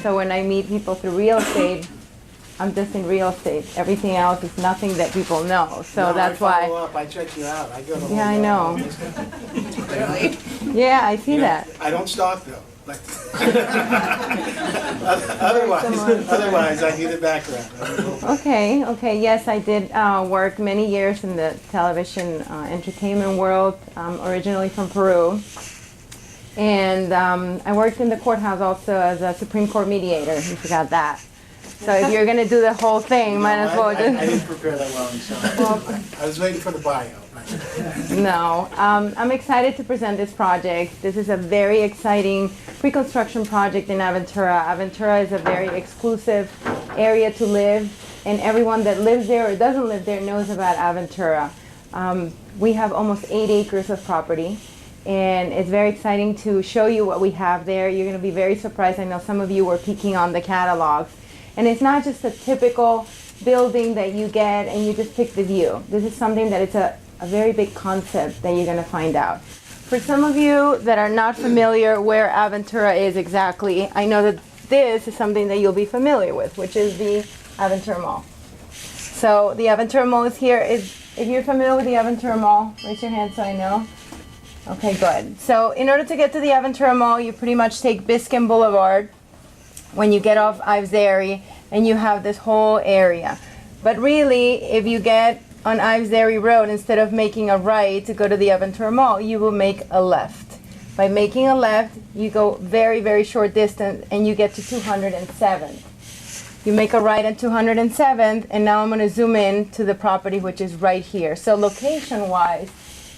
So when I meet people through real estate, I'm just in real estate. Everything else is nothing that people know. So that's why. I follow up. I check you out. I go to Yeah, I know. Really? Yeah, I see that. I don't stalk though. Like otherwise, I need a background. Okay, yes, I did work many years in the television entertainment world, originally from Peru. And I worked in the courthouse also as a Supreme Court mediator. You forgot that. So if you're going to do the whole thing, might as well just... I didn't prepare that well, so I was waiting for the bio. No, I'm excited to present this project. This is a very exciting pre-construction project in Aventura. Aventura is a very exclusive area to live, and everyone that lives there or doesn't live there knows about Aventura. We have almost 8 acres of property, and it's very exciting to show you what we have there. You're going to be very surprised. I know some of you were peeking on the catalogs, and it's not just a typical building that you get and you just pick the view. This is something that it's a very big concept that you're going to find out. For some of you that are not familiar where Aventura is exactly, I know that this is something that you'll be familiar with, which is the Aventura Mall. So the Aventura Mall is here. If you're familiar with the Aventura Mall, raise your hand so I know. Okay, good. So in order to get to the Aventura Mall, you pretty much take Biscayne Boulevard when you get off Ives Dairy, and you have this whole area. But really, if you get on Ives Dairy Road, instead of making a right to go to the Aventura Mall, you will make a left. By making a left, you go very, very short distance and you get to 207th. You make a right at 207th, and now I'm going to zoom in to the property, which is right here. So location-wise,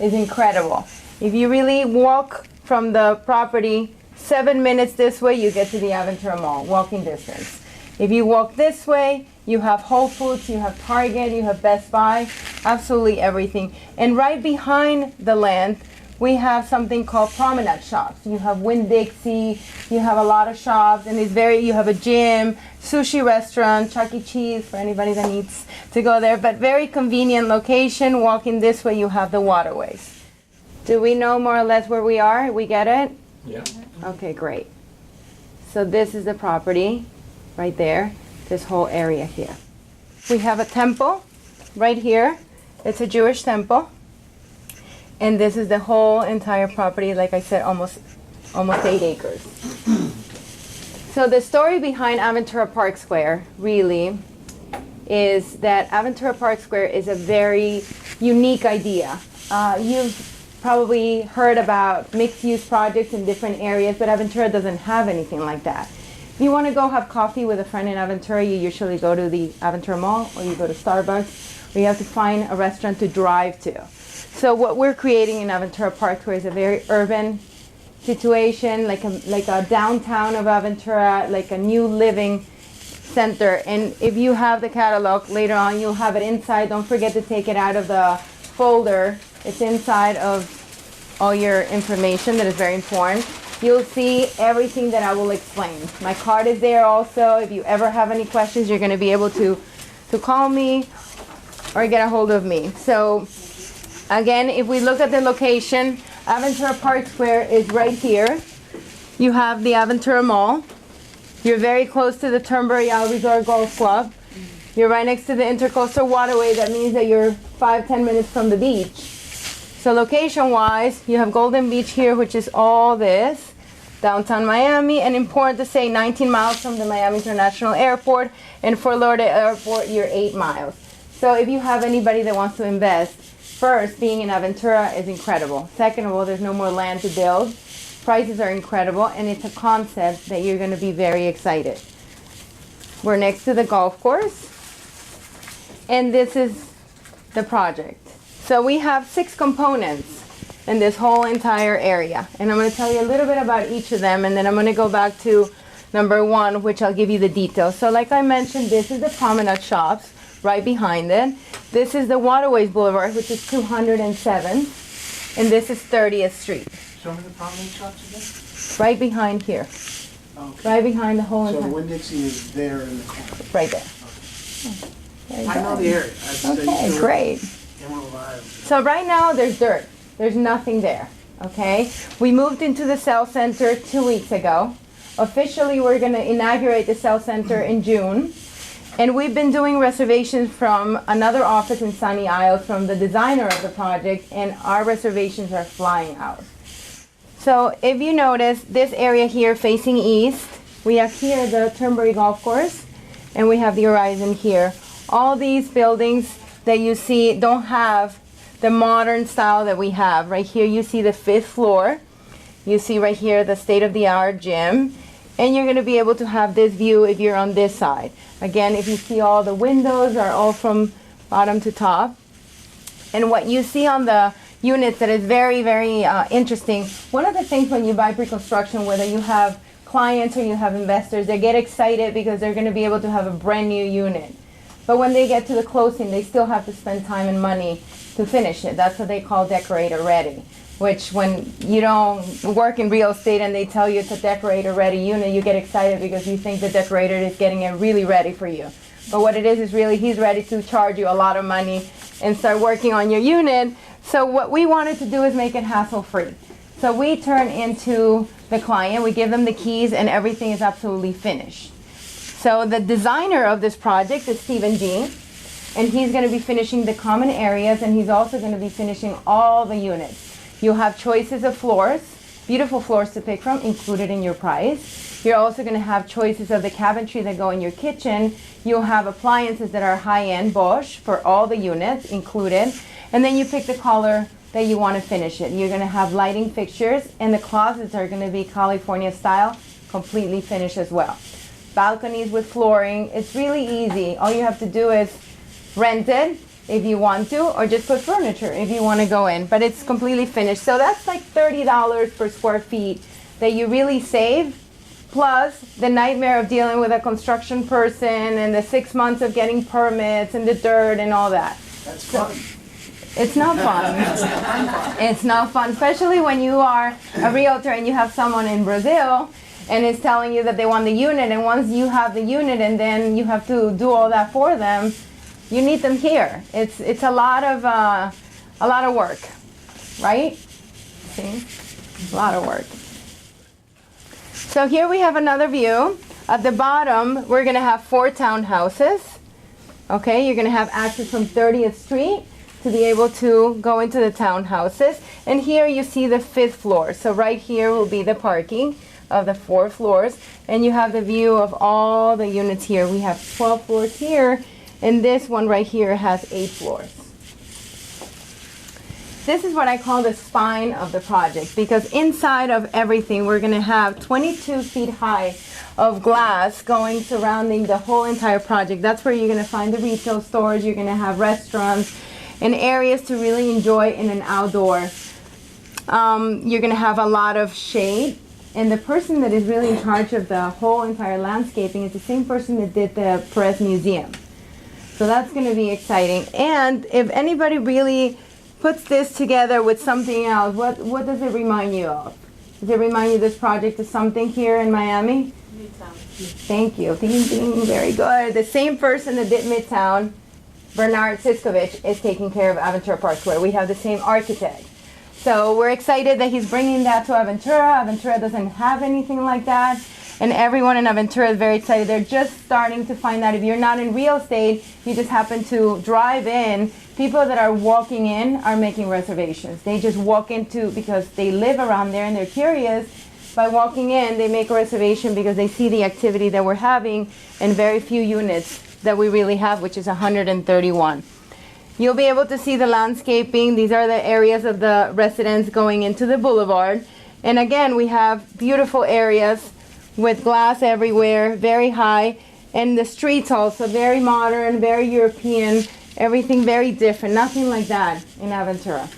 is incredible. If you really walk from the property 7 minutes this way, you get to the Aventura Mall, walking distance. If you walk this way, you have Whole Foods, you have Target, you have Best Buy, absolutely everything. And right behind the land, we have something called promenade shops. You have Winn-Dixie, you have a lot of shops, and you have a gym, sushi restaurant, Chuck E. Cheese for anybody that needs to go there, but very convenient location. Walking this way, you have the waterways. Do we know more or less where we are? We get it? Yeah. Okay, great. So this is the property right there, this whole area here. We have a temple right here. It's a Jewish temple. And this is the whole entire property, like I said, almost 8 acres. So the story behind Aventura ParkSquare really is that Aventura ParkSquare is a very unique idea. You've probably heard about mixed-use projects in different areas, but Aventura doesn't have anything like that. If you want to go have coffee with a friend in Aventura, you usually go to the Aventura Mall, or you go to Starbucks, or you have to find a restaurant to drive to. So what we're creating in Aventura ParkSquare is a very urban situation, like a downtown of Aventura, like a new living center. And if you have the catalog later on, you'll have it inside. Don't forget to take it out of the folder. It's inside of all your information that is very important. You'll see everything that I will explain. My card is there also. If you ever have any questions, you're going to be able to call me or get a hold of me. So again, if we look at the location, Aventura ParkSquare is right here. You have the Aventura Mall. You're very close to the Turnberry Isle Resort Golf Club. You're right next to the Intercoastal Waterway. That means that you're 5-10 minutes from the beach. So location-wise, you have Golden Beach here, which is all this, downtown Miami, and important to say 19 miles from the Miami International Airport, and Fort Lauderdale Airport, you're 8 miles. So if you have anybody that wants to invest, first, being in Aventura is incredible. Second of all, there's no more land to build. Prices are incredible, and it's a concept that you're going to be very excited. We're next to the golf course, and this is the project. So we have 6 components in this whole entire area, and I'm going to tell you a little bit about each of them, and then I'm going to go back to number 1, which I'll give you the details. So like I mentioned, this is the promenade shops right behind it. This is the Waterways Boulevard, which is 207, and this is 30th Street. Show me the promenade shops again. Right behind here. Okay. Right behind the whole So entire... Winn-Dixie is there in the corner. Right there. Okay. I know the area. Okay, great. So right now there's dirt. There's nothing there, okay? We moved into the Cell Center 2 weeks ago. Officially, we're going to inaugurate the sales center in June. And we've been doing reservations from another office in Sunny Isles from the designer of the project, and our reservations are flying out. So if you notice, this area here facing east, we have here the Turnberry Golf Course, and we have the horizon here. All these buildings that you see don't have the modern style that we have. Right here you see the 5th floor. You see right here the state-of-the-art gym. And you're going to be able to have this view if you're on this side. Again, if you see, all the windows are all from bottom to top. And what you see on the units that is very, very interesting, one of the things when you buy pre-construction, whether you have clients or you have investors, they get excited because they're going to be able to have a brand new unit. But when they get to the closing, they still have to spend time and money to finish it. That's what they call decorator ready. Which when you don't work in real estate and they tell you it's a decorator ready unit, you get excited because you think the decorator is getting it really ready for you. But what it is really he's ready to charge you a lot of money and start working on your unit. So what we wanted to do is make it hassle-free. So we turn into the client, we give them the keys, and everything is absolutely finished. So the designer of this project is Stephen G. And he's going to be finishing the common areas, and he's also going to be finishing all the units. You'll have choices of floors, beautiful floors to pick from, included in your price. You're also going to have choices of the cabinetry that go in your kitchen. You'll have appliances that are high-end Bosch for all the units included. And then you pick the color that you want to finish it. You're going to have lighting fixtures, and the closets are going to be California style, completely finished as well. Balconies with flooring. It's really easy. All you have to do is rent it if you want to, or just put furniture if you want to go in, but it's completely finished. So that's like $30 per square feet that you really save, plus the nightmare of dealing with a construction person and the 6 months of getting permits and the dirt and all that. That's fun. It's not fun. It's not fun, especially when you are a realtor and you have someone in Brazil and is telling you that they want the unit, and once you have the unit and then you have to do all that for them, you need them here. It's a lot of work, right? See, a lot of work. So here we have another view. At the bottom, we're gonna have 4 townhouses. Okay, you're gonna have access from 30th Street to be able to go into the townhouses. And here you see the 5th floor. So right here will be the parking of the 4 floors, and you have the view of all the units here. We have 12 floors here. And this one right here has 8 floors. This is what I call the spine of the project, because inside of everything we're going to have 22 feet high of glass going surrounding the whole entire project. That's where you're going to find the retail stores, you're going to have restaurants, and areas to really enjoy in an outdoor. You're going to have a lot of shade. And the person that is really in charge of the whole entire landscaping is the same person that did the Perez Museum. So that's going to be exciting. And if anybody really puts this together with something else, what does it remind you of? Does it remind you this project is something here in Miami? Midtown. Thank you. Ding, ding, very good. The same person that did Midtown, Bernard Siskovich, is taking care of Aventura ParkSquare. We have the same architect. So we're excited that he's bringing that to Aventura. Aventura doesn't have anything like that. And everyone in Aventura is very excited. They're just starting to find out, if you're not in real estate, you just happen to drive in, people that are walking in are making reservations. They just walk into, because they live around there and they're curious. By walking in, they make a reservation because they see the activity that we're having and very few units that we really have, which is 131. You'll be able to see the landscaping. These are the areas of the residents going into the boulevard. And again, we have beautiful areas with glass everywhere, very high, and the streets also very modern, very European, everything very different, nothing like that in Aventura.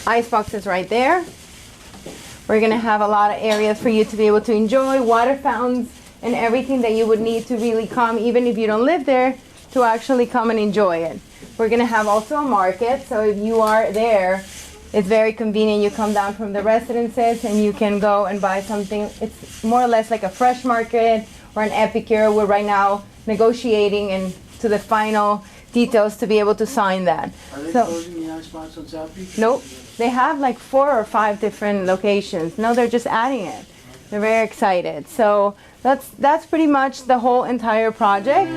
Icebox is right there. We're going to have a lot of areas for you to be able to enjoy, water fountains, and everything that you would need to really come, even if you don't live there, to actually come and enjoy it. We're going to have also a market, so if you are there, it's very convenient. You come down from the residences and you can go and buy something. It's more or less like a fresh market or an epicure. We're right now negotiating and to the final details to be able to sign that. Are they So, closing the ice spots on South Beach? nope, they have like 4 or 5 different locations. No, they're just adding it. They're very excited. So that's pretty much the whole entire project.